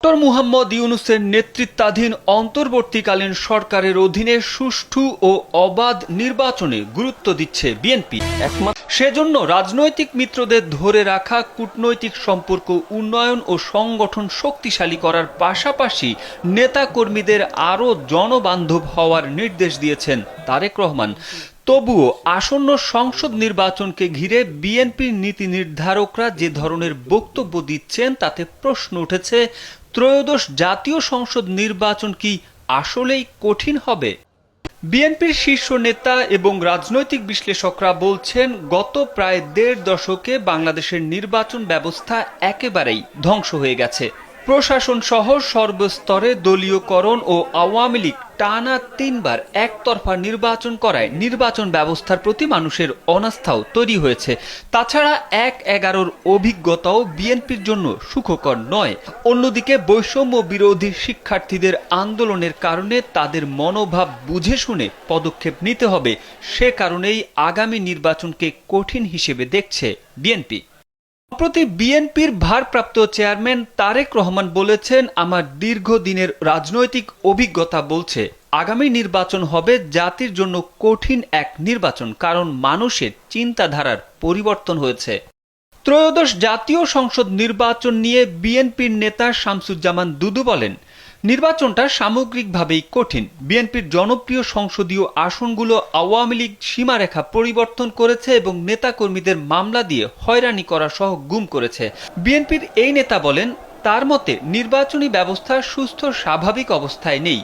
Doctor Muhammad ইউনূসের নেতৃত্বাধীন অন্তর্বর্তীকালীন সরকারের অধীনে সুষ্ঠু ও অবাধ নির্বাচনে গুরুত্ব দিচ্ছে বিএনপি। সেজন্য রাজনৈতিক মিত্রদের ধরে রাখা কূটনৈতিক সম্পর্ক উন্নয়ন ও সংগঠন শক্তিশালী করার পাশাপাশি নেতাকর্মীদের আরও জনবান্ধব হওয়ার নির্দেশ দিয়েছেন তারেক রহমান। তবুও আসন্ন সংসদ নির্বাচনকে ঘিরে বিএনপির নীতি নির্ধারকরা যে ধরনের বক্তব্য দিচ্ছেন তাতে প্রশ্ন উঠেছে, ত্রয়োদশ জাতীয় সংসদ নির্বাচন কি আসলেই কঠিন হবে? বিএনপির শীর্ষ নেতা এবং রাজনৈতিক বিশ্লেষকরা বলছেন, গত প্রায় দেড় দশকে বাংলাদেশের নির্বাচন ব্যবস্থা একেবারেই ধ্বংস হয়ে গেছে। প্রশাসন সহ সর্বস্তরে দলীয়করণ ও আওয়ামী লীগ টানা ৩ বার একতরফা নির্বাচন করায় নির্বাচন ব্যবস্থার প্রতি মানুষের অনাস্থাও তৈরি হয়েছে। তাছাড়া ১/১১-র অভিজ্ঞতাও বিএনপির জন্য সুখকর নয়। অন্যদিকে বৈষম্য বিরোধী শিক্ষার্থীদের আন্দোলনের কারণে তাদের মনোভাব বুঝে শুনে পদক্ষেপ নিতে হবে। সে কারণেই আগামী নির্বাচনকে কঠিন হিসেবে দেখছে বিএনপি। সম্প্রতি বিএনপির ভারপ্রাপ্ত চেয়ারম্যান তারেক রহমান বলেছেন, আমার দীর্ঘদিনের রাজনৈতিক অভিজ্ঞতা বলছে আগামী নির্বাচন হবে জাতির জন্য কঠিন এক নির্বাচন, কারণ মানুষের চিন্তাধারার পরিবর্তন হয়েছে। ত্রয়োদশ জাতীয় সংসদ নির্বাচন নিয়ে বিএনপির নেতা শামসুজ্জামান দুদু বলেন, নির্বাচনটা সামগ্রিকভাবেই কঠিন। বিএনপির জনপ্রিয় সংসদীয় আসনগুলো আওয়ামী লীগ সীমারেখা পরিবর্তন করেছে এবং নেতাকর্মীদের মামলা দিয়ে হয়রানি করা সহ গুম করেছে। বিএনপির এই নেতা বলেন, তার মতে নির্বাচনী ব্যবস্থা সুস্থ স্বাভাবিক অবস্থায় নেই।